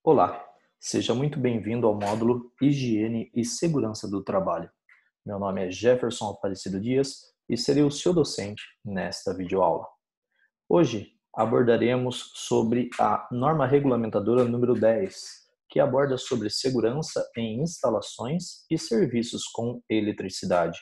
Olá, seja muito bem-vindo ao módulo Higiene e Segurança do Trabalho. Meu nome é Jefferson Aparecido Dias e serei o seu docente nesta videoaula. Hoje abordaremos sobre a norma regulamentadora número 10, que aborda sobre segurança em instalações e serviços com eletricidade.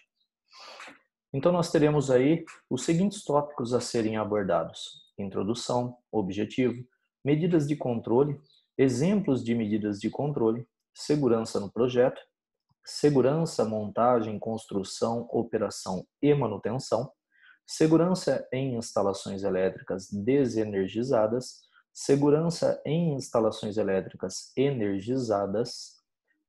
Então nós teremos aí os seguintes tópicos a serem abordados: introdução, objetivo, medidas de controle, exemplos de medidas de controle, segurança no projeto, segurança, montagem, construção, operação e manutenção, segurança em instalações elétricas desenergizadas, segurança em instalações elétricas energizadas,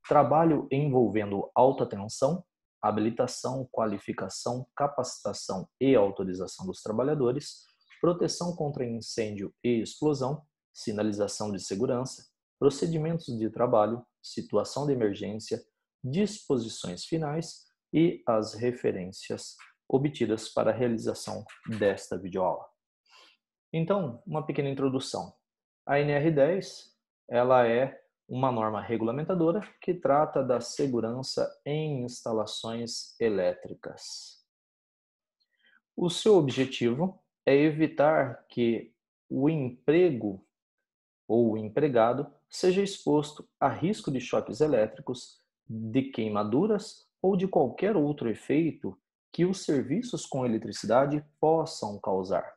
trabalho envolvendo alta tensão, habilitação, qualificação, capacitação e autorização dos trabalhadores, proteção contra incêndio e explosão, sinalização de segurança, procedimentos de trabalho, situação de emergência, disposições finais e as referências obtidas para a realização desta videoaula. Então, uma pequena introdução. A NR10, ela é uma norma regulamentadora que trata da segurança em instalações elétricas. O seu objetivo é evitar que o emprego ou o empregado seja exposto a risco de choques elétricos, de queimaduras ou de qualquer outro efeito que os serviços com eletricidade possam causar.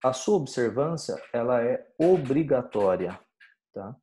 A sua observância, ela é obrigatória, tá?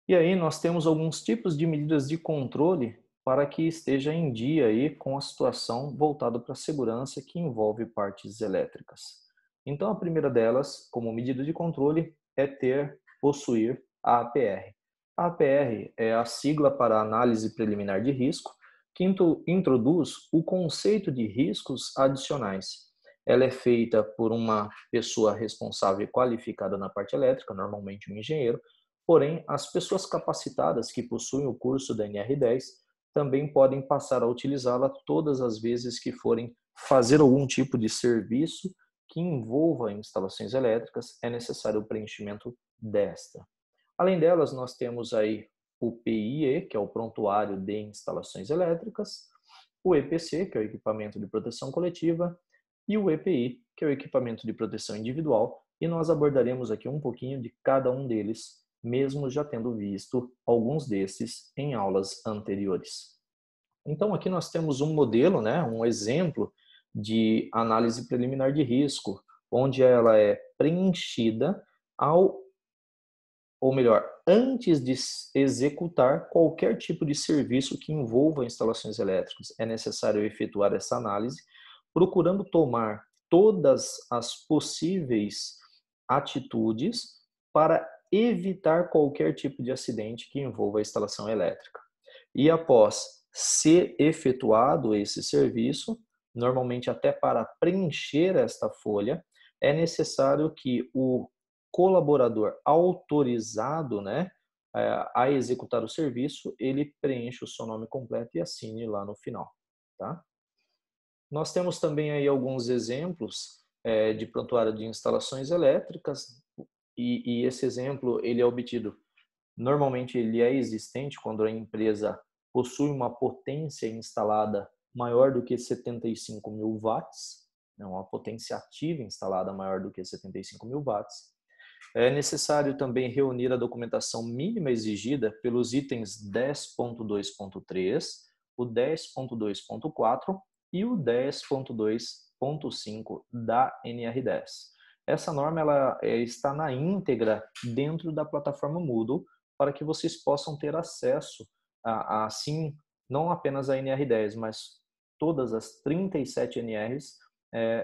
E aí nós temos alguns tipos de medidas de controle para que esteja em dia aí com a situação voltada para a segurança que envolve partes elétricas. Então a primeira delas, como medida de controle, é possuir a APR. A APR é a sigla para Análise Preliminar de Risco, que introduz o conceito de riscos adicionais. Ela é feita por uma pessoa responsável e qualificada na parte elétrica, normalmente um engenheiro. Porém, as pessoas capacitadas que possuem o curso da NR10 também podem passar a utilizá-la todas as vezes que forem fazer algum tipo de serviço que envolva instalações elétricas, é necessário o preenchimento desta. Além delas, nós temos aí o PIE, que é o Prontuário de Instalações Elétricas, o EPC, que é o Equipamento de Proteção Coletiva, e o EPI, que é o Equipamento de Proteção Individual, e nós abordaremos aqui um pouquinho de cada um deles, mesmo já tendo visto alguns desses em aulas anteriores. Então, aqui nós temos um modelo, né, um exemplo de análise preliminar de risco, onde ela é preenchida ou melhor, antes de executar qualquer tipo de serviço que envolva instalações elétricas. É necessário efetuar essa análise, procurando tomar todas as possíveis atitudes para evitar qualquer tipo de acidente que envolva a instalação elétrica. E após ser efetuado esse serviço, normalmente até para preencher esta folha, é necessário que o colaborador autorizado, né, a executar o serviço, ele preenche o seu nome completo e assine lá no final, tá? Nós temos também aí alguns exemplos de prontuário de instalações elétricas e esse exemplo ele é obtido, normalmente ele é existente quando a empresa possui uma potência instalada maior do que 75 mil watts, né, uma potência ativa instalada maior do que 75 mil watts. É necessário também reunir a documentação mínima exigida pelos itens 10.2.3, o 10.2.4 e o 10.2.5 da NR10. Essa norma ela está na íntegra dentro da plataforma Moodle para que vocês possam ter acesso assim, não apenas a NR10, mas todas as 37 NRs,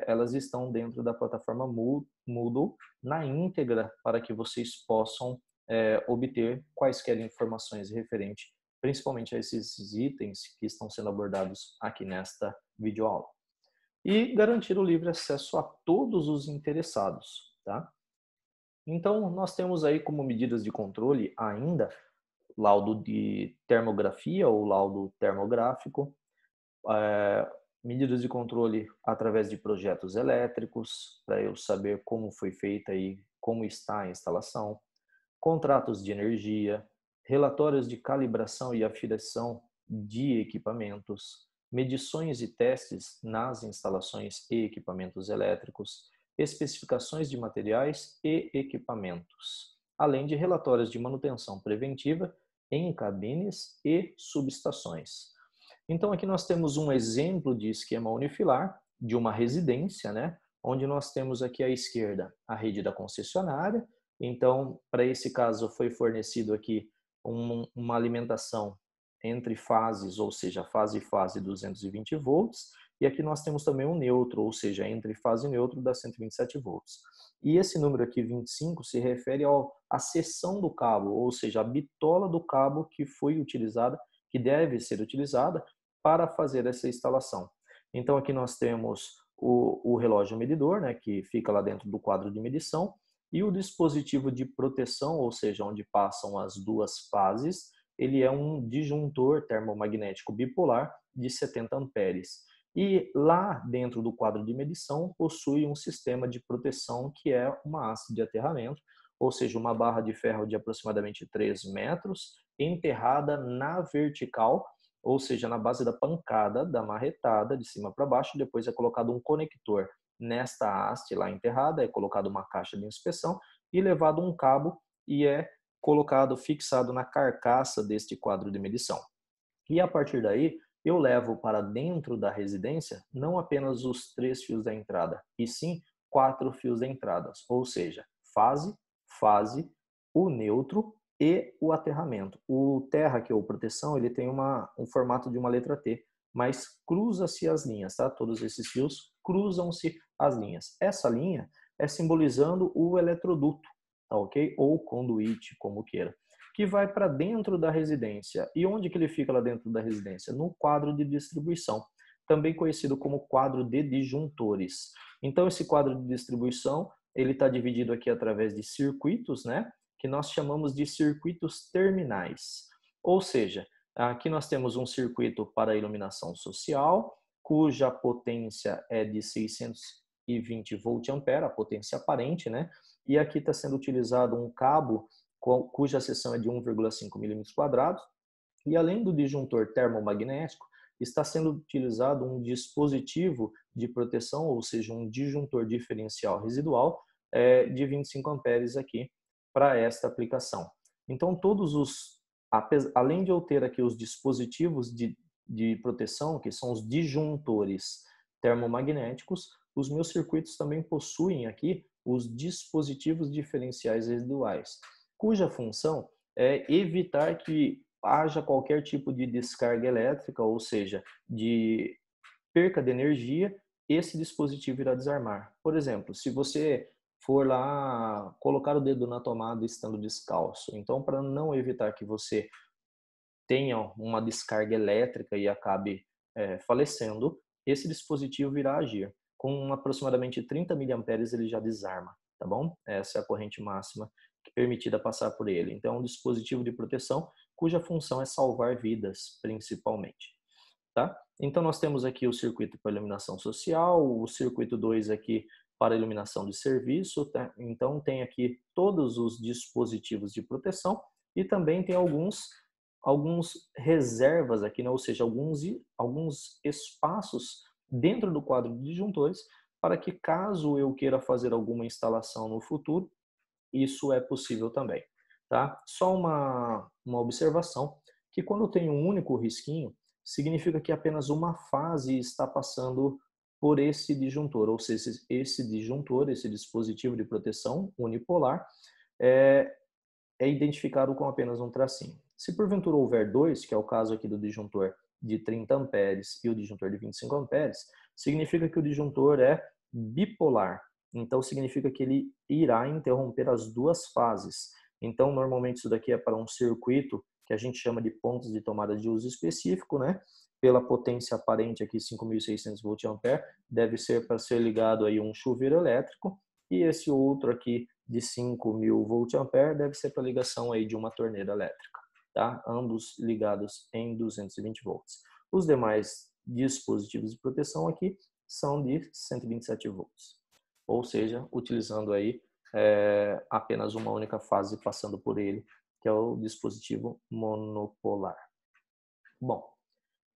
elas estão dentro da plataforma Moodle na íntegra para que vocês possam obter quaisquer informações referentes, principalmente a esses itens que estão sendo abordados aqui nesta videoaula. E garantir o livre acesso a todos os interessados, tá? Então, nós temos aí como medidas de controle ainda laudo de termografia ou laudo termográfico, medidas de controle através de projetos elétricos, para eu saber como foi feita aí como está a instalação, contratos de energia, relatórios de calibração e afinação de equipamentos, medições e testes nas instalações e equipamentos elétricos, especificações de materiais e equipamentos, além de relatórios de manutenção preventiva em cabines e subestações. Então aqui nós temos um exemplo de esquema unifilar de uma residência, né? Onde nós temos aqui à esquerda a rede da concessionária. Então, para esse caso, foi fornecido aqui uma alimentação entre fases, ou seja, fase e fase 220 volts, e aqui nós temos também um neutro, ou seja, entre fase e neutro da 127 volts. E esse número aqui, 25, se refere à seção do cabo, ou seja, a bitola do cabo que foi utilizada, que deve ser utilizada para fazer essa instalação. Então aqui nós temos o relógio medidor, né, que fica lá dentro do quadro de medição, e o dispositivo de proteção, ou seja, onde passam as duas fases, ele é um disjuntor termomagnético bipolar de 70 amperes. E lá dentro do quadro de medição possui um sistema de proteção que é uma haste de aterramento, ou seja, uma barra de ferro de aproximadamente 3 metros, enterrada na vertical, ou seja, na base da pancada, da marretada, de cima para baixo. Depois é colocado um conector nesta haste lá enterrada, é colocado uma caixa de inspeção e levado um cabo e é colocado, fixado na carcaça deste quadro de medição. E a partir daí, eu levo para dentro da residência não apenas os 3 fios da entrada, e sim 4 fios da entrada, ou seja, fase, o neutro e o aterramento. O terra, que é o proteção, ele tem um formato de uma letra T, mas cruza-se as linhas, tá? Todos esses fios cruzam-se as linhas. Essa linha é simbolizando o eletroduto, tá ok? Ou conduíte, como queira, que vai para dentro da residência. E onde que ele fica lá dentro da residência? No quadro de distribuição, também conhecido como quadro de disjuntores. Então esse quadro de distribuição, ele está dividido aqui através de circuitos, né? Que nós chamamos de circuitos terminais. Ou seja, aqui nós temos um circuito para iluminação social, cuja potência é de 620 volt-ampere, a potência aparente, né? E aqui está sendo utilizado um cabo cuja seção é de 1,5 milímetros quadrados. E além do disjuntor termomagnético, está sendo utilizado um dispositivo de proteção, ou seja, um disjuntor diferencial residual de 25 amperes aqui para esta aplicação. Então, além de eu ter aqui os dispositivos de proteção, que são os disjuntores termomagnéticos, os meus circuitos também possuem aqui os dispositivos diferenciais residuais, cuja função é evitar que haja qualquer tipo de descarga elétrica, ou seja, de perca de energia. Esse dispositivo irá desarmar. Por exemplo, se você for lá colocar o dedo na tomada estando descalço, então para não evitar que você tenha uma descarga elétrica e acabe falecendo, esse dispositivo irá agir. Com aproximadamente 30 miliamperes ele já desarma, tá bom? Essa é a corrente máxima permitida passar por ele. Então é um dispositivo de proteção cuja função é salvar vidas, principalmente. Tá? Então nós temos aqui o circuito para iluminação social, o circuito 2 aqui para iluminação de serviço, tá? Então tem aqui todos os dispositivos de proteção e também tem alguns reservas aqui, né? Ou seja, alguns espaços dentro do quadro de disjuntores para que, caso eu queira fazer alguma instalação no futuro, isso é possível também, tá? Só uma observação, que quando tem um único risquinho, significa que apenas uma fase está passando por esse disjuntor, ou seja, esse disjuntor, esse dispositivo de proteção unipolar, é identificado com apenas um tracinho. Se porventura houver dois, que é o caso aqui do disjuntor de 30 amperes e o disjuntor de 25 amperes, significa que o disjuntor é bipolar. Então significa que ele irá interromper as duas fases. Então normalmente isso daqui é para um circuito que a gente chama de pontos de tomada de uso específico, né? Pela potência aparente aqui 5.600 volt-ampere, deve ser para ser ligado aí um chuveiro elétrico, e esse outro aqui de 5.000 volt-ampere deve ser para ligação aí de uma torneira elétrica, tá? Ambos ligados em 220 volts. Os demais dispositivos de proteção aqui são de 127 volts, ou seja, utilizando aí apenas uma única fase passando por ele, que é o dispositivo monopolar. Bom,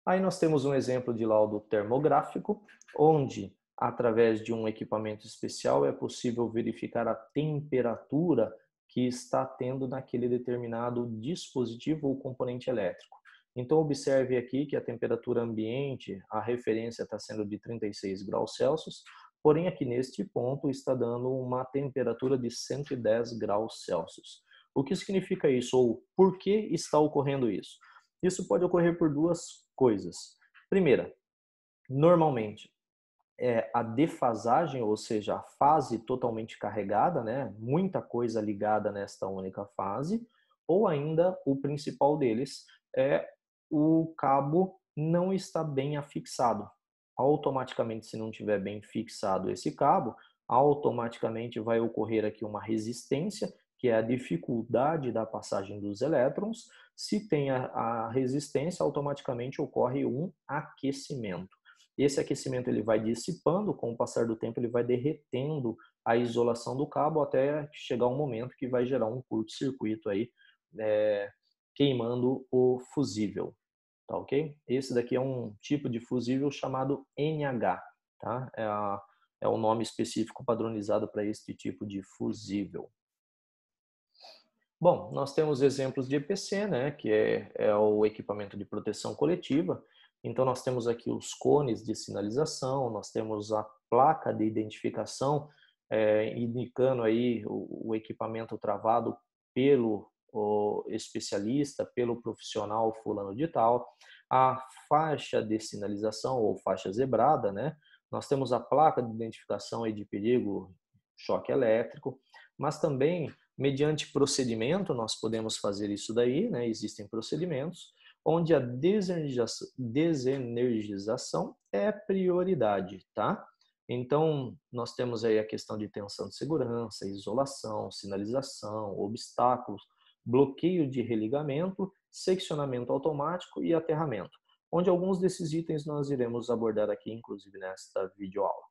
aí nós temos um exemplo de laudo termográfico, onde, através de um equipamento especial, é possível verificar a temperatura que está tendo naquele determinado dispositivo ou componente elétrico. Então, observe aqui que a temperatura ambiente, a referência está sendo de 36 graus Celsius, porém aqui neste ponto está dando uma temperatura de 110 graus Celsius. O que significa isso ou por que está ocorrendo isso? Isso pode ocorrer por duas coisas. Primeira, normalmente a defasagem, ou seja, a fase totalmente carregada, né? Muita coisa ligada nesta única fase, ou ainda o principal deles é o cabo não está bem afixado. Automaticamente, se não tiver bem fixado esse cabo, automaticamente vai ocorrer aqui uma resistência, que é a dificuldade da passagem dos elétrons. Se tem a resistência, automaticamente ocorre um aquecimento. Esse aquecimento ele vai dissipando, com o passar do tempo ele vai derretendo a isolação do cabo até chegar um momento que vai gerar um curto-circuito aí, queimando o fusível, tá ok? Esse daqui é um tipo de fusível chamado NH, tá? É o nome específico padronizado para este tipo de fusível. Bom, nós temos exemplos de EPC, né, que é o equipamento de proteção coletiva. Então, nós temos aqui os cones de sinalização, nós temos a placa de identificação, indicando aí o equipamento travado pelo especialista, pelo profissional fulano de tal, a faixa de sinalização ou faixa zebrada, né? Nós temos a placa de identificação aí de perigo, choque elétrico, mas também mediante procedimento, nós podemos fazer isso daí, né? Existem procedimentos onde a desenergização é prioridade, tá? Então, nós temos aí a questão de tensão de segurança, isolação, sinalização, obstáculos, bloqueio de religamento, seccionamento automático e aterramento, onde alguns desses itens nós iremos abordar aqui, inclusive nesta videoaula.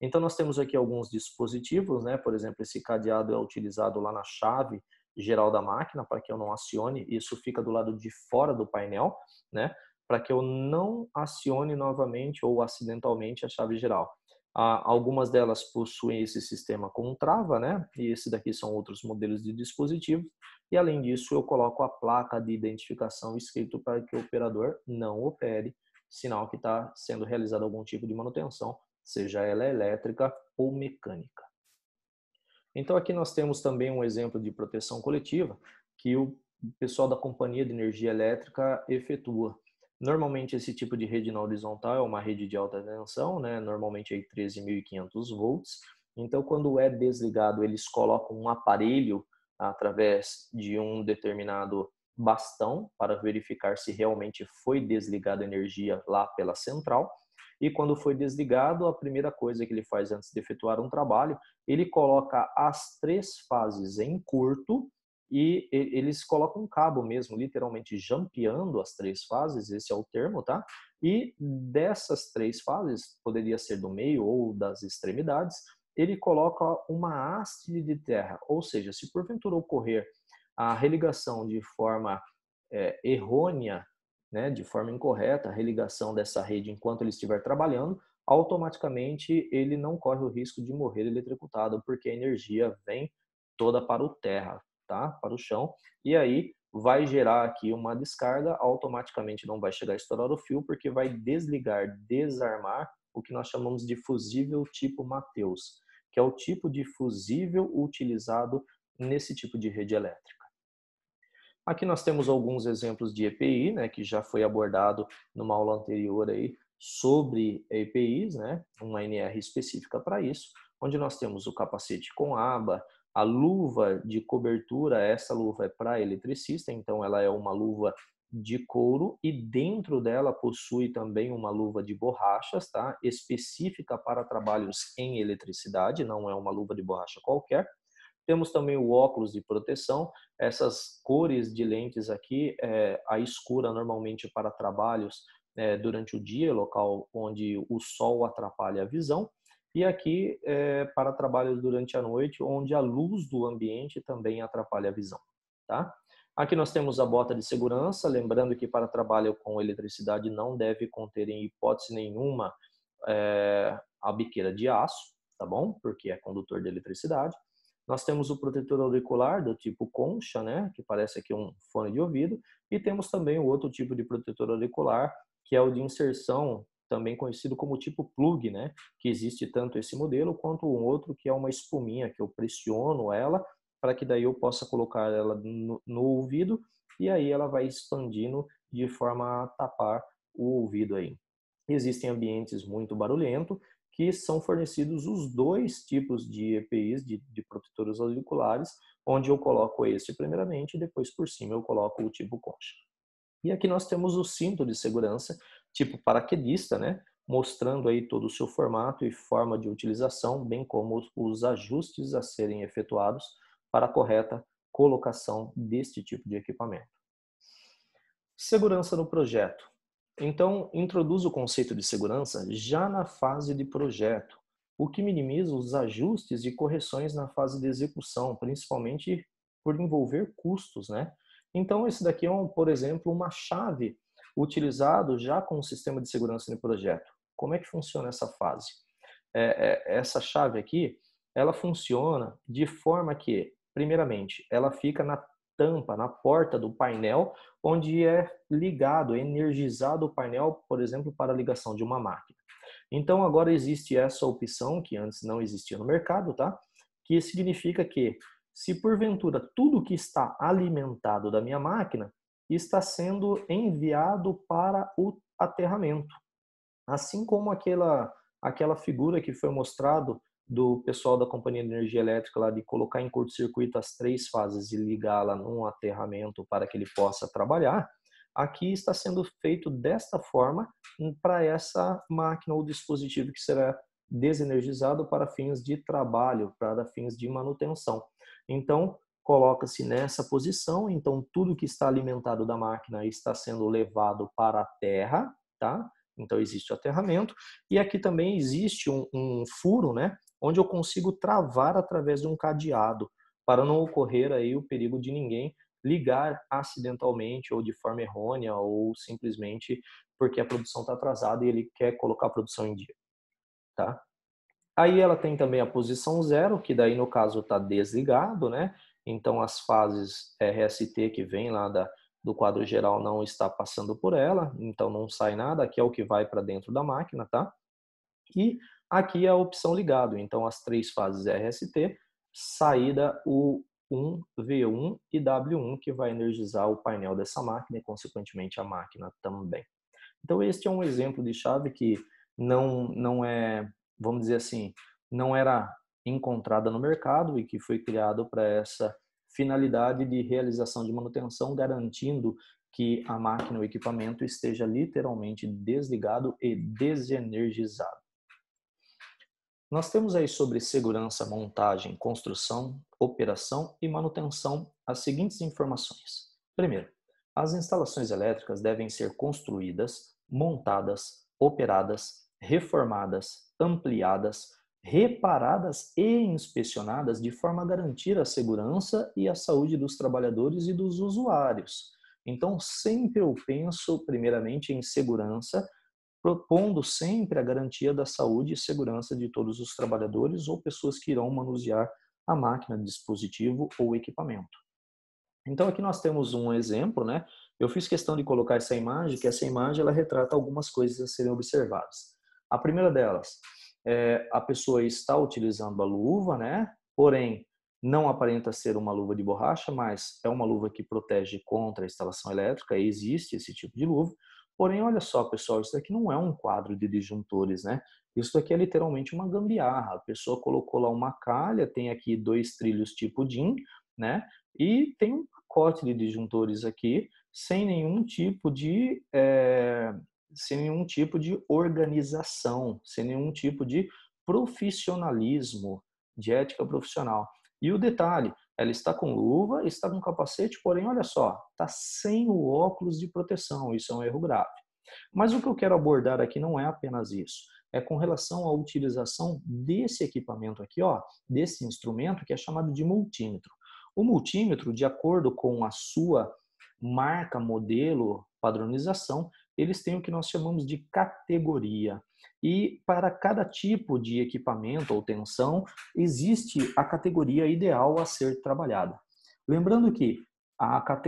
Então, nós temos aqui alguns dispositivos, né? Por exemplo, esse cadeado é utilizado lá na chave geral da máquina para que eu não acione. Isso fica do lado de fora do painel, né? Para que eu não acione novamente ou acidentalmente a chave geral. Algumas delas possuem esse sistema com trava, né? E esse daqui são outros modelos de dispositivos. E além disso, eu coloco a placa de identificação escrito para que o operador não opere, sinal que está sendo realizado algum tipo de manutenção, seja ela elétrica ou mecânica. Então aqui nós temos também um exemplo de proteção coletiva que o pessoal da companhia de energia elétrica efetua. Normalmente esse tipo de rede na horizontal é uma rede de alta tensão, né? Normalmente aí 13.500 volts. Então quando é desligado eles colocam um aparelho através de um determinado bastão para verificar se realmente foi desligada a energia lá pela central. E quando foi desligado, a primeira coisa que ele faz antes de efetuar um trabalho, ele coloca as 3 fases em curto e eles colocam um cabo mesmo, literalmente jampeando as 3 fases, esse é o termo, tá? E dessas 3 fases, poderia ser do meio ou das extremidades, ele coloca uma haste de terra, ou seja, se porventura ocorrer a religação de forma errônea, né, de forma incorreta, a religação dessa rede enquanto ele estiver trabalhando, automaticamente ele não corre o risco de morrer eletrocutado, porque a energia vem toda para o terra, tá? Para o chão, e aí vai gerar aqui uma descarga, automaticamente não vai chegar a estourar o fio, porque vai desligar, desarmar o que nós chamamos de fusível tipo Mateus, que é o tipo de fusível utilizado nesse tipo de rede elétrica. Aqui nós temos alguns exemplos de EPI, né, que já foi abordado numa aula anterior aí sobre EPIs, né, uma NR específica para isso, onde nós temos o capacete com aba, a luva de cobertura, essa luva é para eletricista, então ela é uma luva de couro e dentro dela possui também uma luva de borrachas, tá, específica para trabalhos em eletricidade, não é uma luva de borracha qualquer. Temos também o óculos de proteção, essas cores de lentes aqui, a escura normalmente para trabalhos durante o dia, local onde o sol atrapalha a visão, E aqui para trabalhos durante a noite, onde a luz do ambiente também atrapalha a visão, tá? Aqui nós temos a bota de segurança, lembrando que para trabalho com eletricidade não deve conter em hipótese nenhuma a biqueira de aço, tá bom? Porque é condutor de eletricidade. Nós temos o protetor auricular do tipo concha, né? Que parece aqui um fone de ouvido. E temos também o outro tipo de protetor auricular, que é o de inserção, também conhecido como tipo plug, né? Que existe tanto esse modelo quanto um outro que é uma espuminha que eu pressiono ela para que daí eu possa colocar ela no ouvido e aí ela vai expandindo de forma a tapar o ouvido aí. Existem ambientes muito barulhentos que são fornecidos os dois tipos de EPIs, de protetores auriculares, onde eu coloco esse primeiramente e depois por cima eu coloco o tipo concha. E aqui nós temos o cinto de segurança, tipo paraquedista, né? Mostrando aí todo o seu formato e forma de utilização, bem como os ajustes a serem efetuados para a correta colocação deste tipo de equipamento. Segurança no projeto. Então, introduz o conceito de segurança já na fase de projeto, o que minimiza os ajustes e correções na fase de execução, principalmente por envolver custos, né? Então, esse daqui é, por exemplo, uma chave utilizado já com o sistema de segurança no projeto. Como é que funciona essa fase? Essa chave aqui, ela funciona de forma que, primeiramente, ela fica na tampa, na porta do painel, onde é ligado, energizado o painel, por exemplo, para a ligação de uma máquina. Então, agora existe essa opção, que antes não existia no mercado, tá? Que significa que, se porventura tudo que está alimentado da minha máquina está sendo enviado para o aterramento. Assim como aquela figura que foi mostrado do pessoal da Companhia de Energia Elétrica lá de colocar em curto-circuito as 3 fases e ligá-la num aterramento para que ele possa trabalhar, aqui está sendo feito desta forma para essa máquina ou dispositivo que será desenergizado para fins de trabalho, para fins de manutenção. Então, coloca-se nessa posição, então tudo que está alimentado da máquina está sendo levado para a terra, tá? Então existe o aterramento e aqui também existe um furo, né, onde eu consigo travar através de um cadeado para não ocorrer aí o perigo de ninguém ligar acidentalmente ou de forma errônea ou simplesmente porque a produção está atrasada e ele quer colocar a produção em dia, tá? Aí ela tem também a posição 0, que daí no caso está desligado, né? Então as fases RST que vem lá do quadro geral não está passando por ela, então não sai nada, aqui é o que vai para dentro da máquina, tá? E aqui é a opção ligado, então as 3 fases RST, saída U1, V1 e W1, que vai energizar o painel dessa máquina e consequentemente a máquina também. Então este é um exemplo de chave que não é, vamos dizer assim, não era encontrada no mercado e que foi criado para essa finalidade de realização de manutenção, garantindo que a máquina ou equipamento esteja literalmente desligado e desenergizado. Nós temos aí sobre segurança, montagem, construção, operação e manutenção as seguintes informações. Primeiro, as instalações elétricas devem ser construídas, montadas, operadas, reformadas, ampliadas, reparadas e inspecionadas de forma a garantir a segurança e a saúde dos trabalhadores e dos usuários. Então, sempre eu penso primeiramente em segurança, propondo sempre a garantia da saúde e segurança de todos os trabalhadores ou pessoas que irão manusear a máquina, dispositivo ou equipamento. Então aqui nós temos um exemplo, né? Eu fiz questão de colocar essa imagem, que essa imagem ela retrata algumas coisas a serem observadas. A primeira delas é a pessoa está utilizando a luva, né? Porém, não aparenta ser uma luva de borracha, mas é uma luva que protege contra a instalação elétrica, e existe esse tipo de luva. Porém, olha só, pessoal, isso daqui não é um quadro de disjuntores, né? Isso daqui é literalmente uma gambiarra. A pessoa colocou lá uma calha, tem aqui 2 trilhos tipo DIN, né? E tem um pacote de disjuntores aqui sem nenhum tipo de organização, sem nenhum tipo de profissionalismo, de ética profissional. E o detalhe, ela está com luva, está com capacete, porém, olha só, está sem o óculos de proteção. Isso é um erro grave. Mas o que eu quero abordar aqui não é apenas isso. é com relação à utilização desse equipamento aqui, ó, desse instrumento que é chamado de multímetro. O multímetro, de acordo com a sua marca, modelo, padronização, eles têm o que nós chamamos de categoria. E para cada tipo de equipamento ou tensão, existe a categoria ideal a ser trabalhada. Lembrando que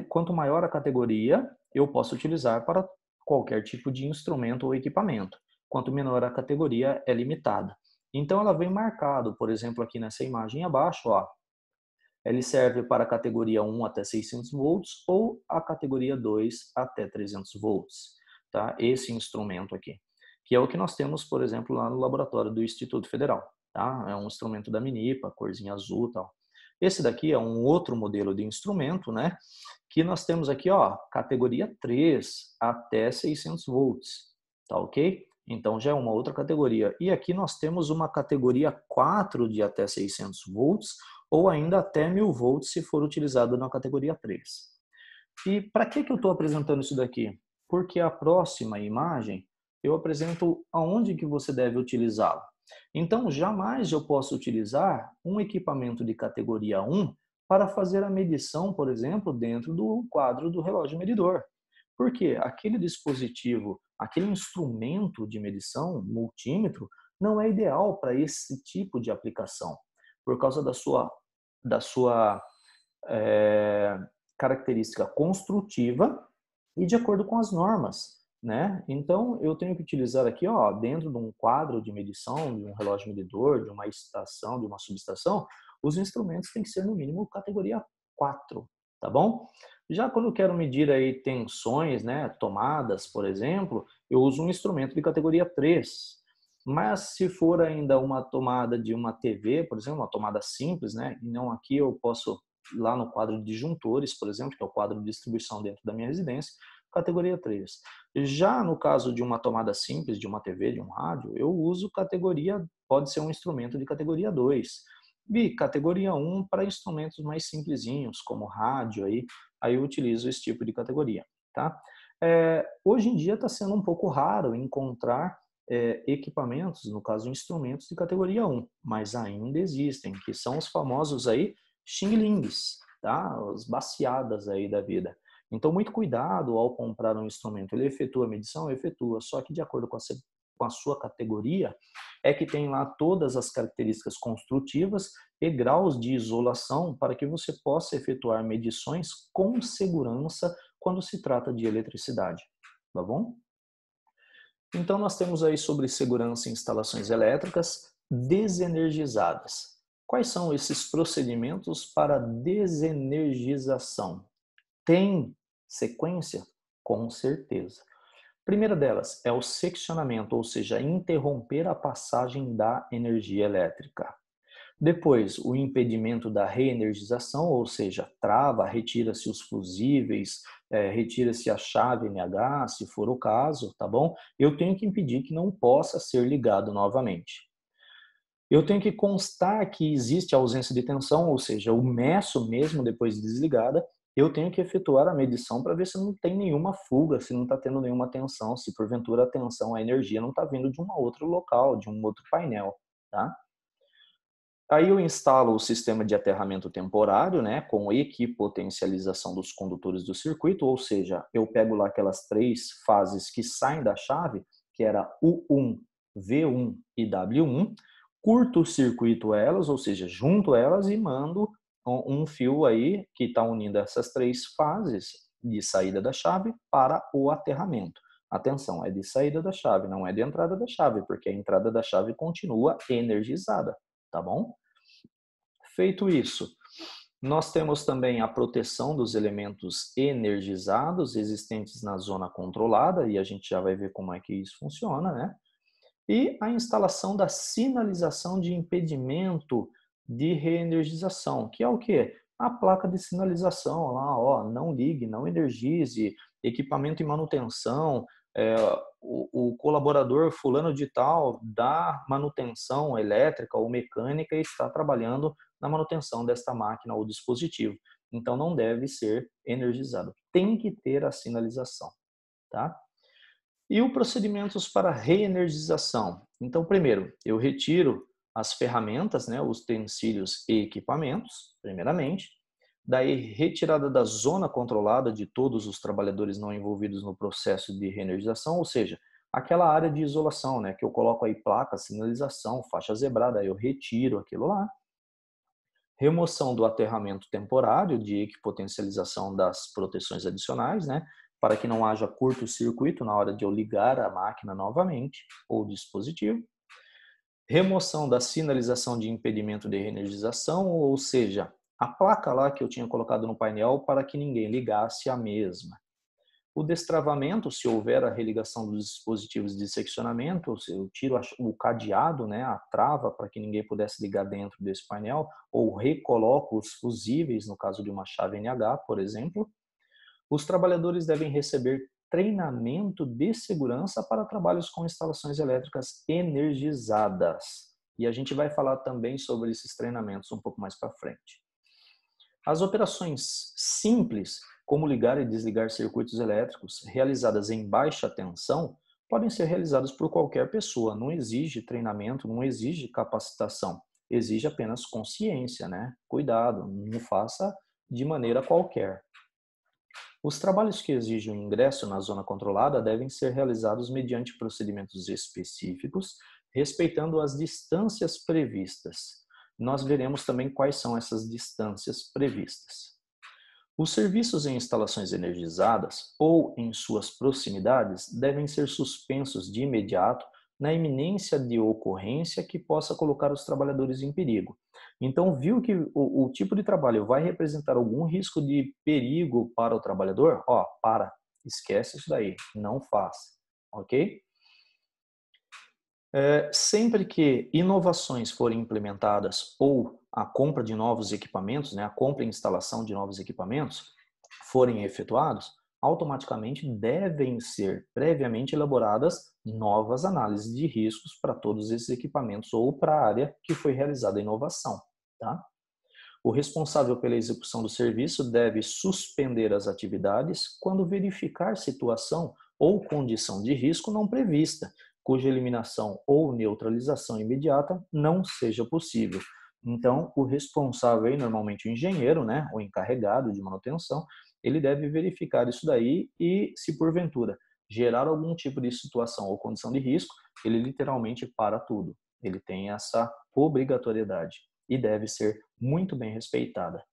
quanto maior a categoria, eu posso utilizar para qualquer tipo de instrumento ou equipamento. Quanto menor a categoria, é limitada. Então, ela vem marcado, por exemplo, aqui nessa imagem abaixo, ó, ele serve para a categoria 1 até 600 volts ou a categoria 2 até 300 volts. Tá? Esse instrumento aqui, que é o que nós temos, por exemplo, lá no laboratório do Instituto Federal. Tá? É um instrumento da Minipa, corzinha azul e tal. Esse daqui é um outro modelo de instrumento, né? Que nós temos aqui, ó, categoria 3 até 600 volts, tá ok? Então já é uma outra categoria. E aqui nós temos uma categoria 4 de até 600 volts ou ainda até 1000 volts se for utilizado na categoria 3. E para que eu estou apresentando isso daqui? Porque a próxima imagem eu apresento aonde que você deve utilizá-lo. Então, jamais eu posso utilizar um equipamento de categoria 1 para fazer a medição, por exemplo, dentro do quadro do relógio medidor. Porque aquele dispositivo, aquele instrumento de medição, multímetro, não é ideal para esse tipo de aplicação, por causa da sua característica construtiva e de acordo com as normas, né? Então, eu tenho que utilizar aqui, ó, dentro de um quadro de medição, de um relógio medidor, de uma estação, de uma subestação, os instrumentos têm que ser no mínimo categoria 4, tá bom? Já quando eu quero medir aí tensões, né, tomadas, por exemplo, eu uso um instrumento de categoria 3. Mas se for ainda uma tomada de uma TV, por exemplo, uma tomada simples, né, e não aqui eu posso lá no quadro de disjuntores, por exemplo, que é o quadro de distribuição dentro da minha residência, categoria 3. Já no caso de uma tomada simples, de uma TV, de um rádio, eu uso categoria, pode ser um instrumento de categoria 2. E categoria 1 para instrumentos mais simplesinhos, como rádio, aí eu utilizo esse tipo de categoria. Tá? Hoje em dia está sendo um pouco raro encontrar equipamentos, no caso instrumentos de categoria 1, mas ainda existem, que são os famosos aí xing-lings, tá? As baseadas aí da vida. Então, muito cuidado ao comprar um instrumento. Ele efetua a medição? Efetua, só que de acordo com a sua categoria, é que tem lá todas as características construtivas e graus de isolação para que você possa efetuar medições com segurança quando se trata de eletricidade, tá bom? Então, nós temos aí sobre segurança em instalações elétricas desenergizadas. Quais são esses procedimentos para desenergização? Tem sequência? Com certeza. A primeira delas é o seccionamento, ou seja, interromper a passagem da energia elétrica. Depois, o impedimento da reenergização, ou seja, trava, retira-se os fusíveis, retira-se a chave NH, se for o caso, tá bom? Eu tenho que impedir que não possa ser ligado novamente. Eu tenho que constar que existe ausência de tensão, ou seja, eu meço mesmo depois de desligada, eu tenho que efetuar a medição para ver se não tem nenhuma fuga, se não está tendo nenhuma tensão, se porventura a tensão, a energia não está vindo de um outro local, de um outro painel, tá? Aí eu instalo o sistema de aterramento temporário, né, com equipotencialização dos condutores do circuito, ou seja, eu pego lá aquelas 3 fases que saem da chave, que era U1, V1 e W1, curto-circuito elas, ou seja, junto elas e mando um fio aí que está unindo essas 3 fases de saída da chave para o aterramento. Atenção, é de saída da chave, não é de entrada da chave, porque a entrada da chave continua energizada, tá bom? Feito isso, nós temos também a proteção dos elementos energizados existentes na zona controlada, e a gente já vai ver como é que isso funciona, né? E a instalação da sinalização de impedimento de reenergização, que é o quê? A placa de sinalização lá, ó, não ligue, não energize, equipamento em manutenção, o colaborador fulano de tal da manutenção elétrica ou mecânica está trabalhando na manutenção desta máquina ou dispositivo. Então, não deve ser energizado. Tem que ter a sinalização, tá? E os procedimentos para reenergização? Então, primeiro, eu retiro as ferramentas, né, os utensílios e equipamentos, primeiramente. Daí, retirada da zona controlada de todos os trabalhadores não envolvidos no processo de reenergização, ou seja, aquela área de isolação, né, que eu coloco aí placa, sinalização, faixa zebrada, aí eu retiro aquilo lá. Remoção do aterramento temporário de equipotencialização das proteções adicionais, né, para que não haja curto-circuito na hora de eu ligar a máquina novamente ou o dispositivo. Remoção da sinalização de impedimento de reenergização, ou seja, a placa lá que eu tinha colocado no painel para que ninguém ligasse a mesma. O destravamento, se houver a religação dos dispositivos de seccionamento, eu tiro o cadeado, né, a trava, para que ninguém pudesse ligar dentro desse painel, ou recoloco os fusíveis, no caso de uma chave NH, por exemplo. Os trabalhadores devem receber treinamento de segurança para trabalhos com instalações elétricas energizadas. E a gente vai falar também sobre esses treinamentos um pouco mais para frente. As operações simples, como ligar e desligar circuitos elétricos, realizadas em baixa tensão, podem ser realizadas por qualquer pessoa. Não exige treinamento, não exige capacitação. Exige apenas consciência, né? Cuidado, não faça de maneira qualquer. Os trabalhos que exigem o ingresso na zona controlada devem ser realizados mediante procedimentos específicos, respeitando as distâncias previstas. Nós veremos também quais são essas distâncias previstas. Os serviços em instalações energizadas ou em suas proximidades devem ser suspensos de imediato na iminência de ocorrência que possa colocar os trabalhadores em perigo. Então, viu que o tipo de trabalho vai representar algum risco de perigo para o trabalhador? Ó, esquece isso daí, não faça, ok? Sempre que inovações forem implementadas ou a compra de novos equipamentos, né, a compra e instalação de novos equipamentos forem efetuados, automaticamente devem ser previamente elaboradas novas análises de riscos para todos esses equipamentos ou para a área que foi realizada a inovação. Tá? O responsável pela execução do serviço deve suspender as atividades quando verificar situação ou condição de risco não prevista, cuja eliminação ou neutralização imediata não seja possível. Então, o responsável, aí, normalmente o engenheiro, né, o encarregado de manutenção, ele deve verificar isso daí e, se porventura gerar algum tipo de situação ou condição de risco, ele literalmente para tudo. Ele tem essa obrigatoriedade e deve ser muito bem respeitada.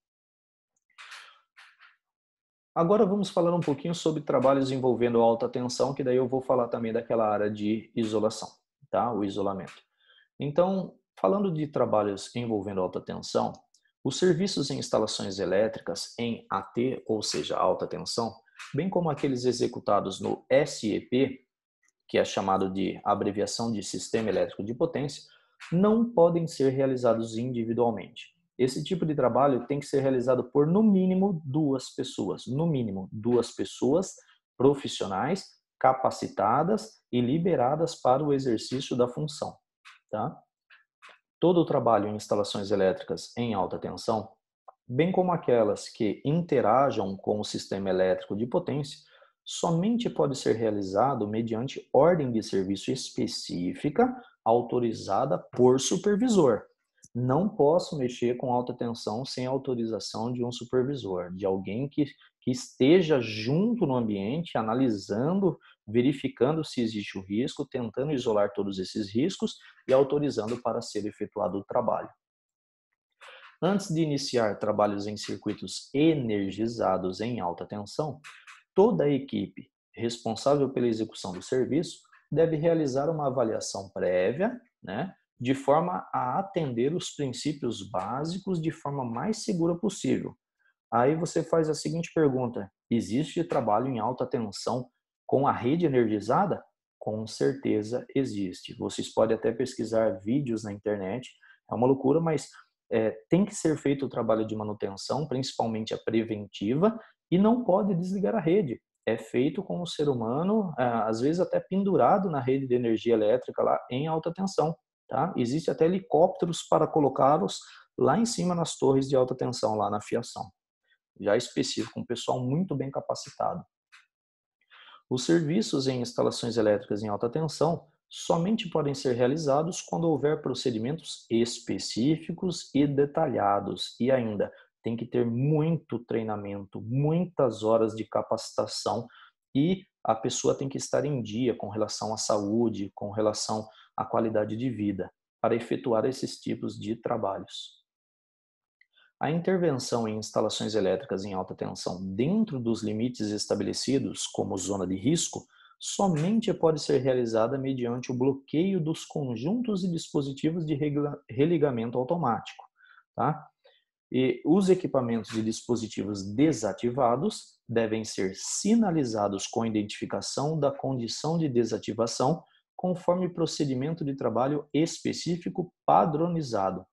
Agora vamos falar um pouquinho sobre trabalhos envolvendo alta tensão, que daí eu vou falar também daquela área de isolação, tá? O isolamento. Então, falando de trabalhos envolvendo alta tensão, os serviços em instalações elétricas em AT, ou seja, alta tensão, bem como aqueles executados no SEP, que é chamado de abreviação de Sistema Elétrico de Potência, não podem ser realizados individualmente. Esse tipo de trabalho tem que ser realizado por, no mínimo, 2 pessoas. No mínimo, 2 pessoas profissionais, capacitadas e liberadas para o exercício da função. Tá? Todo o trabalho em instalações elétricas em alta tensão, bem como aquelas que interajam com o sistema elétrico de potência, somente pode ser realizado mediante ordem de serviço específica autorizada por supervisor. Não posso mexer com alta tensão sem autorização de um supervisor, de alguém que esteja junto no ambiente, analisando, verificando se existe o risco, tentando isolar todos esses riscos e autorizando para ser efetuado o trabalho. Antes de iniciar trabalhos em circuitos energizados em alta tensão, toda a equipe responsável pela execução do serviço deve realizar uma avaliação prévia, né, de forma a atender os princípios básicos de forma mais segura possível. Aí você faz a seguinte pergunta: existe trabalho em alta tensão com a rede energizada? Com certeza existe. Vocês podem até pesquisar vídeos na internet, é uma loucura, mas tem que ser feito o trabalho de manutenção, principalmente a preventiva, e não pode desligar a rede. É feito com o ser humano, às vezes até pendurado na rede de energia elétrica lá em alta tensão. Tá? Existe até helicópteros para colocá-los lá em cima nas torres de alta tensão, lá na fiação. Já específico, um pessoal muito bem capacitado. Os serviços em instalações elétricas em alta tensão somente podem ser realizados quando houver procedimentos específicos e detalhados. E ainda, tem que ter muito treinamento, muitas horas de capacitação e a pessoa tem que estar em dia com relação à saúde, com relação à qualidade de vida, para efetuar esses tipos de trabalhos. A intervenção em instalações elétricas em alta tensão dentro dos limites estabelecidos como zona de risco somente pode ser realizada mediante o bloqueio dos conjuntos e dispositivos de religamento automático, tá? E os equipamentos e dispositivos desativados devem ser sinalizados com identificação da condição de desativação conforme procedimento de trabalho específico padronizado.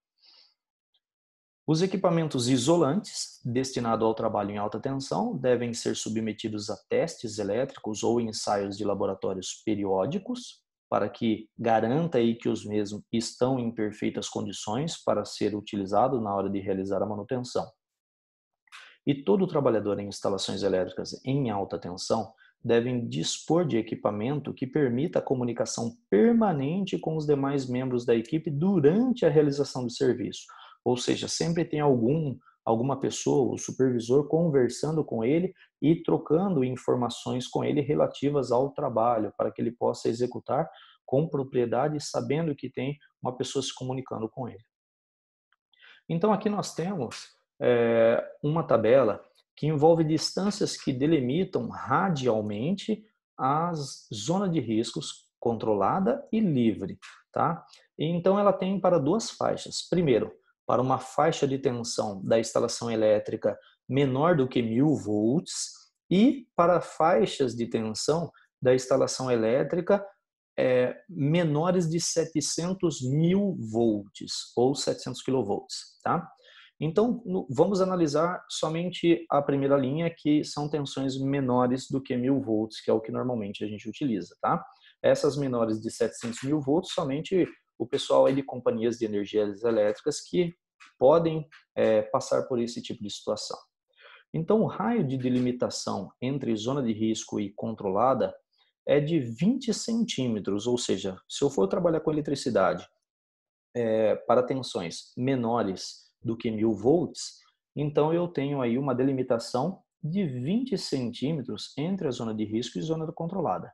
Os equipamentos isolantes, destinados ao trabalho em alta tensão, devem ser submetidos a testes elétricos ou ensaios de laboratórios periódicos, para que garanta aí que os mesmos estão em perfeitas condições para ser utilizado na hora de realizar a manutenção. E todo trabalhador em instalações elétricas em alta tensão devem dispor de equipamento que permita a comunicação permanente com os demais membros da equipe durante a realização do serviço. Ou seja, sempre tem alguma pessoa, o supervisor, conversando com ele e trocando informações com ele relativas ao trabalho, para que ele possa executar com propriedade, sabendo que tem uma pessoa se comunicando com ele. Então, aqui nós temos uma tabela que envolve distâncias que delimitam radialmente as zonas de riscos controlada e livre, tá? Então, ela tem para duas faixas. Primeiro, para uma faixa de tensão da instalação elétrica menor do que 1000 volts e para faixas de tensão da instalação elétrica menores de 700.000 volts ou 700 kV, tá? Então, vamos analisar somente a primeira linha, que são tensões menores do que 1000 volts, que é o que normalmente a gente utiliza, tá? Essas menores de 700.000 volts, somente o pessoal aí de companhias de energias elétricas que podem passar por esse tipo de situação. Então, o raio de delimitação entre zona de risco e controlada é de 20 centímetros, ou seja, se eu for trabalhar com eletricidade para tensões menores do que 1000 volts, então eu tenho aí uma delimitação de 20 centímetros entre a zona de risco e zona controlada.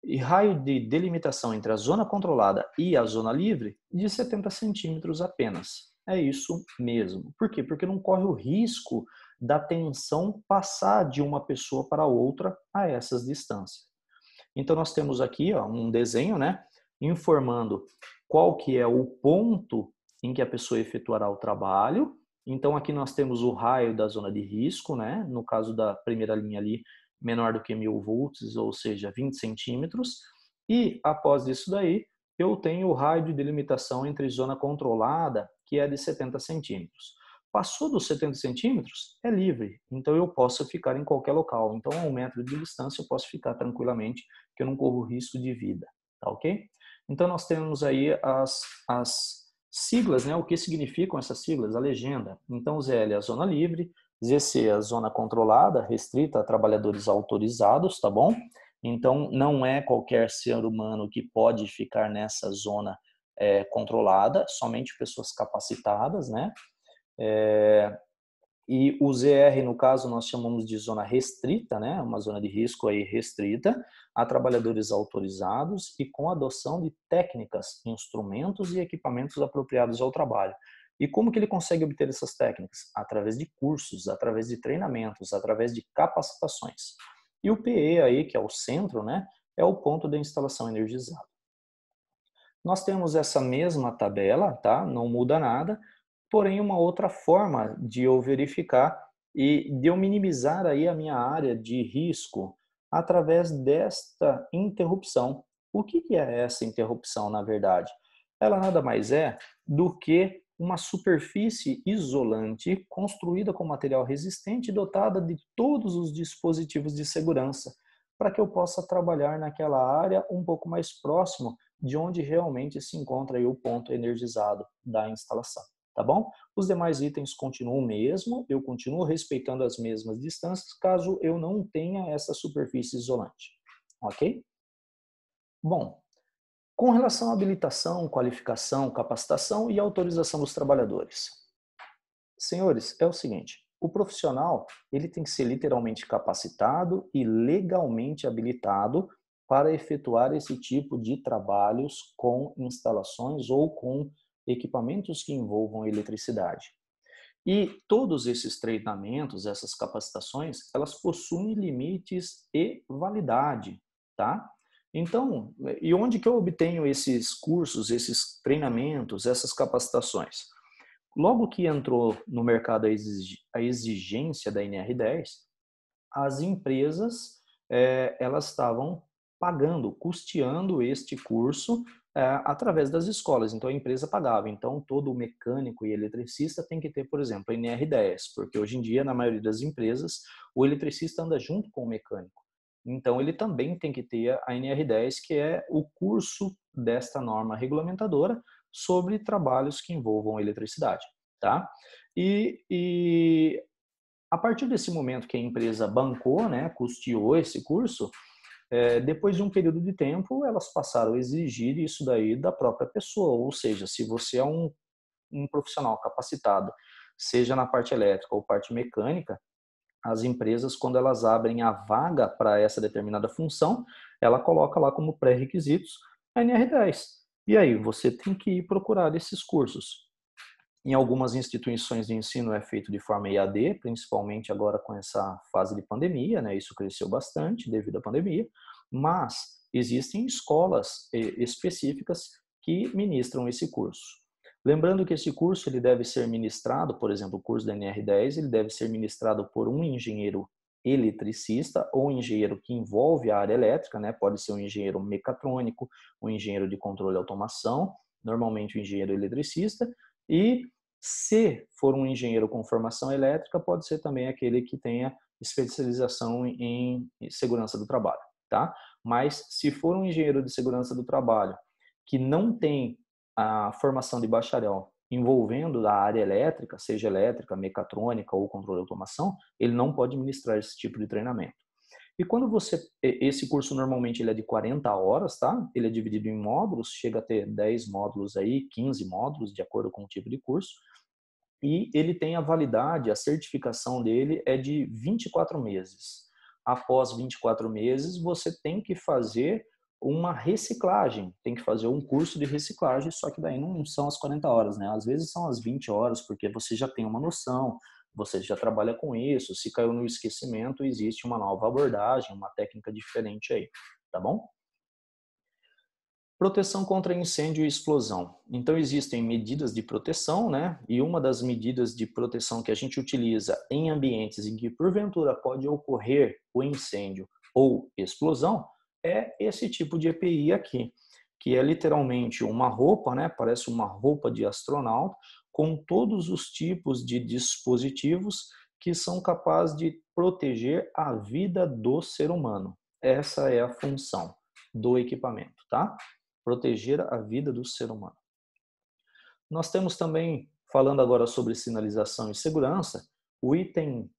E raio de delimitação entre a zona controlada e a zona livre de 70 centímetros apenas. É isso mesmo. Por quê? Porque não corre o risco da tensão passar de uma pessoa para outra a essas distâncias. Então nós temos aqui um desenho, né, informando qual que é o ponto em que a pessoa efetuará o trabalho. Então aqui nós temos o raio da zona de risco, né, no caso da primeira linha ali, menor do que 1000 volts, ou seja, 20 centímetros. E após isso daí, eu tenho o raio de delimitação entre zona controlada, que é de 70 centímetros. Passou dos 70 centímetros, é livre, então eu posso ficar em qualquer local. Então, a 1 metro de distância, eu posso ficar tranquilamente, que eu não corro risco de vida, tá ok? Então, nós temos aí as siglas, né? O que significam essas siglas? A legenda. Então, ZL é a zona livre, ZC é a zona controlada, restrita a trabalhadores autorizados, tá bom? Então, não é qualquer ser humano que pode ficar nessa zona controlada, somente pessoas capacitadas, né? E o ZR, no caso, nós chamamos de zona restrita, né? Uma zona de risco aí restrita a trabalhadores autorizados e com adoção de técnicas, instrumentos e equipamentos apropriados ao trabalho. E como que ele consegue obter essas técnicas? Através de cursos, através de treinamentos, através de capacitações. E o PE aí, que é o centro, né? É o ponto da instalação energizada. Nós temos essa mesma tabela, tá? Não muda nada, porém uma outra forma de eu verificar e de eu minimizar aí a minha área de risco através desta interrupção. O que é essa interrupção, na verdade? Ela nada mais é do que uma superfície isolante construída com material resistente dotada de todos os dispositivos de segurança para que eu possa trabalhar naquela área um pouco mais próximo de onde realmente se encontra aí o ponto energizado da instalação, tá bom? Os demais itens continuam o mesmo, eu continuo respeitando as mesmas distâncias, caso eu não tenha essa superfície isolante, ok? Bom, com relação à habilitação, qualificação, capacitação e autorização dos trabalhadores. Senhores, é o seguinte, o profissional ele tem que ser literalmente capacitado e legalmente habilitado para efetuar esse tipo de trabalhos com instalações ou com equipamentos que envolvam eletricidade. E todos esses treinamentos, essas capacitações, elas possuem limites e validade, tá? Então, e onde que eu obtenho esses cursos, esses treinamentos, essas capacitações? Logo que entrou no mercado a exigência da NR10, as empresas elas estavam pagando, custeando este curso através das escolas. Então a empresa pagava. Então todo mecânico e eletricista tem que ter, por exemplo, a NR10, porque hoje em dia na maioria das empresas o eletricista anda junto com o mecânico. Então ele também tem que ter a NR10, que é o curso desta norma regulamentadora sobre trabalhos que envolvam eletricidade, tá? E a partir desse momento que a empresa bancou, né, custeou esse curso, depois de um período de tempo, elas passaram a exigir isso daí da própria pessoa. Ou seja, se você é um profissional capacitado, seja na parte elétrica ou parte mecânica, as empresas, quando elas abrem a vaga para essa determinada função, ela coloca lá como pré-requisitos a NR10. E aí, você tem que ir procurar esses cursos. Em algumas instituições de ensino é feito de forma EAD, principalmente agora com essa fase de pandemia, né? Isso cresceu bastante devido à pandemia, mas existem escolas específicas que ministram esse curso. Lembrando que esse curso ele deve ser ministrado, por exemplo, o curso da NR10, ele deve ser ministrado por um engenheiro eletricista ou engenheiro que envolve a área elétrica, né? Pode ser um engenheiro mecatrônico, um engenheiro de controle e automação, normalmente um engenheiro eletricista, e se for um engenheiro com formação elétrica, pode ser também aquele que tenha especialização em segurança do trabalho, tá? Mas se for um engenheiro de segurança do trabalho que não tem a formação de bacharel envolvendo a área elétrica, seja elétrica, mecatrônica ou controle de automação, ele não pode ministrar esse tipo de treinamento. E quando esse curso normalmente ele é de 40 horas, tá? Ele é dividido em módulos, chega a ter 10 módulos aí, 15 módulos, de acordo com o tipo de curso. E ele tem a validade, a certificação dele é de 24 meses. Após 24 meses, você tem que fazer uma reciclagem, tem que fazer um curso de reciclagem, só que daí não são as 40 horas, né? Às vezes são as 20 horas, porque você já tem uma noção, você já trabalha com isso, se caiu no esquecimento, existe uma nova abordagem, uma técnica diferente aí, tá bom? Proteção contra incêndio e explosão. Então existem medidas de proteção, né? E uma das medidas de proteção que a gente utiliza em ambientes em que porventura pode ocorrer o incêndio ou explosão é esse tipo de EPI aqui, que é literalmente uma roupa, né? Parece uma roupa de astronauta com todos os tipos de dispositivos que são capazes de proteger a vida do ser humano. Essa é a função do equipamento, tá? Proteger a vida do ser humano. Nós temos também, falando agora sobre sinalização e segurança, o item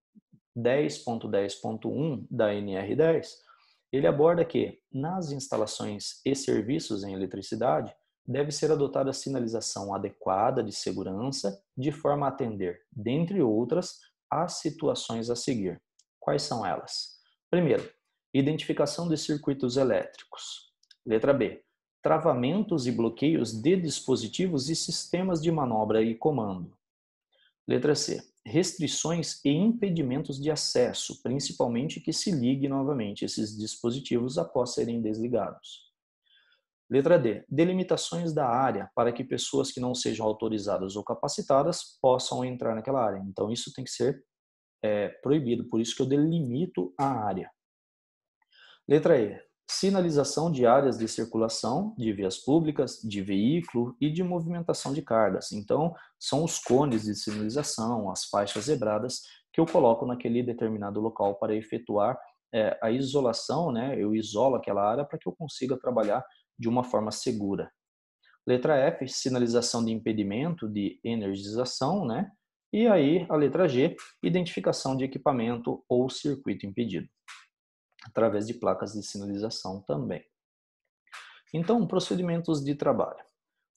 10.10.1 da NR10, ele aborda que, nas instalações e serviços em eletricidade, deve ser adotada a sinalização adequada de segurança, de forma a atender, dentre outras, as situações a seguir. Quais são elas? Primeiro, identificação de circuitos elétricos. Letra B, travamentos e bloqueios de dispositivos e sistemas de manobra e comando. Letra C, restrições e impedimentos de acesso, principalmente que se ligue novamente esses dispositivos após serem desligados. Letra D, delimitações da área para que pessoas que não sejam autorizadas ou capacitadas possam entrar naquela área. Então isso tem que ser proibido, por isso que eu delimito a área. Letra E, sinalização de áreas de circulação, de vias públicas, de veículo e de movimentação de cargas. Então, são os cones de sinalização, as faixas zebradas que eu coloco naquele determinado local para efetuar a isolação, né? Eu isolo aquela área para que eu consiga trabalhar de uma forma segura. Letra F, sinalização de impedimento de energização, né? E aí, a letra G, identificação de equipamento ou circuito impedido, através de placas de sinalização também. Então, procedimentos de trabalho.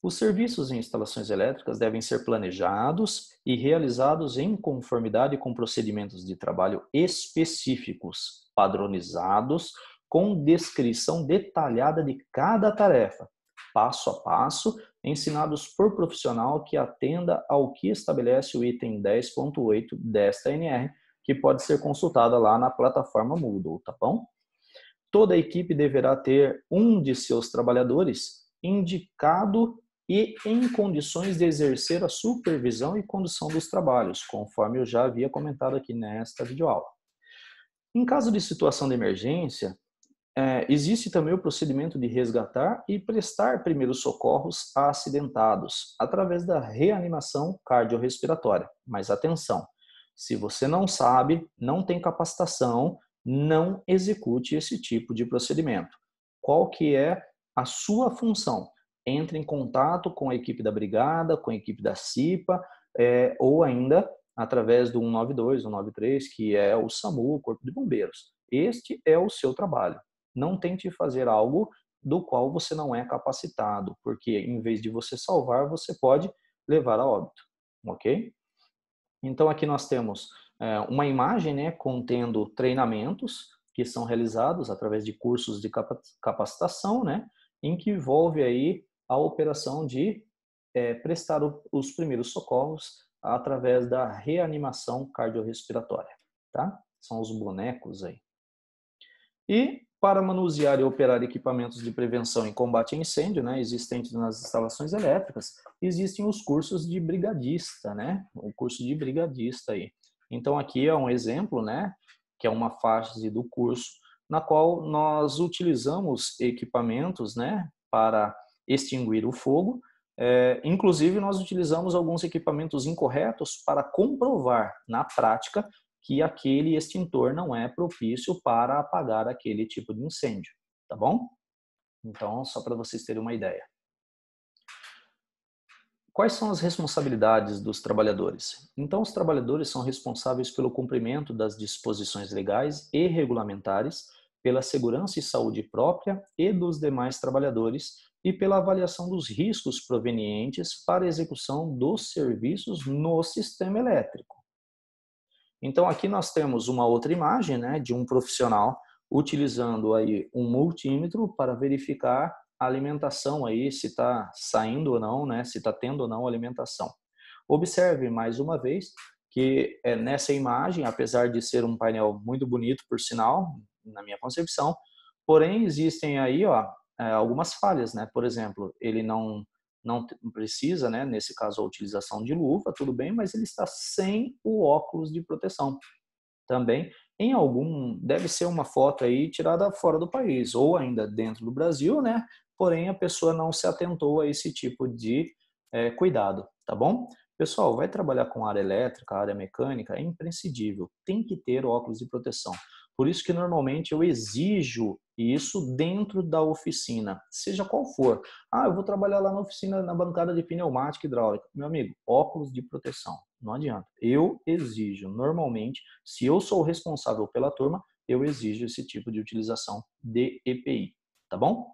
Os serviços em instalações elétricas devem ser planejados e realizados em conformidade com procedimentos de trabalho específicos, padronizados, com descrição detalhada de cada tarefa, passo a passo, ensinados por profissional que atenda ao que estabelece o item 10.8 desta NR, que pode ser consultada lá na plataforma Moodle, tá bom? Toda a equipe deverá ter um de seus trabalhadores indicado e em condições de exercer a supervisão e condução dos trabalhos, conforme eu já havia comentado aqui nesta videoaula. Em caso de situação de emergência, existe também o procedimento de resgatar e prestar primeiros socorros a acidentados, através da reanimação cardiorrespiratória. Mas atenção, se você não sabe, não tem capacitação, não execute esse tipo de procedimento. Qual que é a sua função? Entre em contato com a equipe da brigada, com a equipe da CIPA, ou ainda através do 192, 193, que é o SAMU, o Corpo de Bombeiros. Este é o seu trabalho. Não tente fazer algo do qual você não é capacitado, porque em vez de você salvar, você pode levar a óbito, ok? Então aqui nós temos uma imagem, né, contendo treinamentos que são realizados através de cursos de capacitação, né, em que envolve aí a operação de prestar os primeiros socorros através da reanimação cardiorrespiratória, tá? São os bonecos aí. E para manusear e operar equipamentos de prevenção e combate a incêndio, né, existentes nas instalações elétricas, existem os cursos de brigadista, né? O curso de brigadista aí. Então aqui é um exemplo, né, que é uma fase do curso na qual nós utilizamos equipamentos, né, para extinguir o fogo. Inclusive nós utilizamos alguns equipamentos incorretos para comprovar na prática que aquele extintor não é propício para apagar aquele tipo de incêndio, tá bom? Então, só para vocês terem uma ideia. Quais são as responsabilidades dos trabalhadores? Então, os trabalhadores são responsáveis pelo cumprimento das disposições legais e regulamentares, pela segurança e saúde própria e dos demais trabalhadores e pela avaliação dos riscos provenientes para a execução dos serviços no sistema elétrico. Então aqui nós temos uma outra imagem, né, de um profissional utilizando aí um multímetro para verificar a alimentação aí, se está saindo ou não, né, se está tendo ou não alimentação. Observe mais uma vez que nessa imagem, apesar de ser um painel muito bonito, por sinal, na minha concepção, porém existem aí algumas falhas, né? Por exemplo, ele não precisa, né, nesse caso a utilização de luva, tudo bem, mas ele está sem o óculos de proteção. Também deve ser uma foto aí tirada fora do país, ou ainda dentro do Brasil, né? Porém a pessoa não se atentou a esse tipo de cuidado, tá bom? Pessoal, vai trabalhar com área elétrica, área mecânica, é imprescindível, tem que ter óculos de proteção. Por isso que normalmente eu exijo isso dentro da oficina, seja qual for. Eu vou trabalhar lá na oficina, na bancada de pneumática hidráulica. Meu amigo, óculos de proteção, não adianta. Eu exijo, normalmente, se eu sou o responsável pela turma, eu exijo esse tipo de utilização de EPI, tá bom?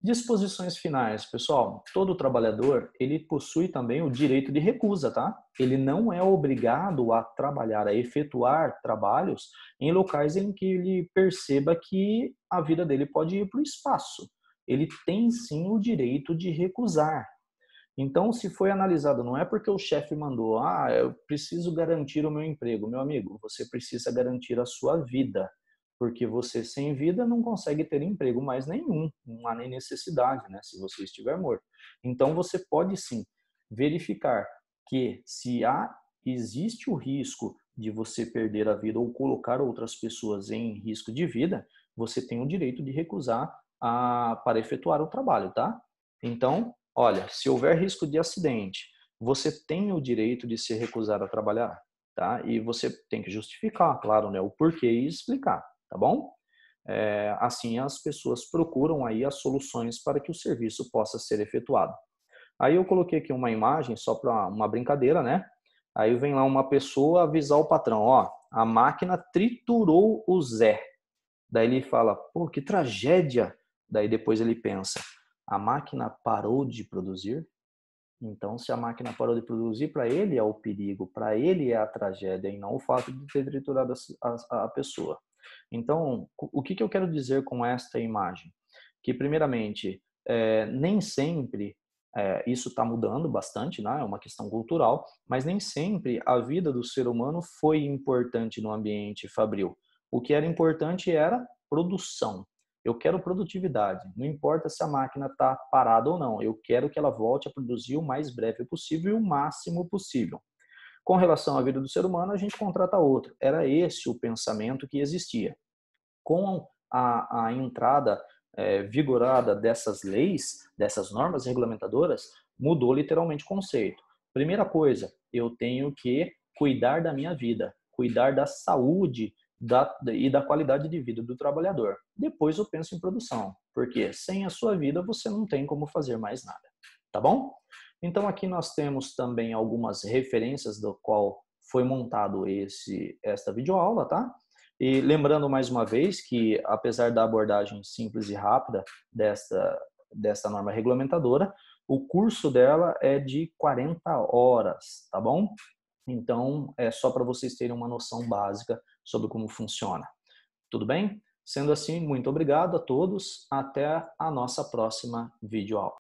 Disposições finais, pessoal, todo trabalhador, ele possui também o direito de recusa, tá? Ele não é obrigado a trabalhar, a efetuar trabalhos em locais em que ele perceba que a vida dele pode ir para o espaço. Ele tem sim o direito de recusar. Então, se foi analisado, não é porque o chefe mandou, eu preciso garantir o meu emprego. Meu amigo, você precisa garantir a sua vida. Porque você sem vida não consegue ter emprego mais nenhum, não há nem necessidade, né, se você estiver morto. Então você pode sim verificar que se existe o risco de você perder a vida ou colocar outras pessoas em risco de vida, você tem o direito de recusar para efetuar o trabalho, tá? Então, olha, se houver risco de acidente, você tem o direito de se recusar a trabalhar, tá? E você tem que justificar, claro, né, o porquê e explicar. Tá bom? Assim, as pessoas procuram aí as soluções para que o serviço possa ser efetuado. Aí eu coloquei aqui uma imagem só para uma brincadeira, né? Aí vem lá uma pessoa avisar o patrão, ó, a máquina triturou o Zé. Daí ele fala, pô, que tragédia. Daí depois ele pensa, a máquina parou de produzir? Então, se a máquina parou de produzir, para ele é o perigo, para ele é a tragédia, e não o fato de ter triturado a pessoa. Então, o que eu quero dizer com esta imagem? Que, primeiramente, nem sempre, isso está mudando bastante, né? É uma questão cultural, mas nem sempre a vida do ser humano foi importante no ambiente fabril. O que era importante era produção. Eu quero produtividade, não importa se a máquina está parada ou não, eu quero que ela volte a produzir o mais breve possível e o máximo possível. Com relação à vida do ser humano, a gente contrata outro. Era esse o pensamento que existia. Com a entrada vigorada dessas leis, dessas normas regulamentadoras, mudou literalmente o conceito. Primeira coisa, eu tenho que cuidar da minha vida, cuidar da saúde e da qualidade de vida do trabalhador. Depois eu penso em produção, porque sem a sua vida você não tem como fazer mais nada, tá bom? Então aqui nós temos também algumas referências do qual foi montado esta videoaula, tá? E lembrando mais uma vez que, apesar da abordagem simples e rápida desta norma regulamentadora, o curso dela é de 40 horas, tá bom? Então, é só para vocês terem uma noção básica sobre como funciona. Tudo bem? Sendo assim, muito obrigado a todos. Até a nossa próxima videoaula.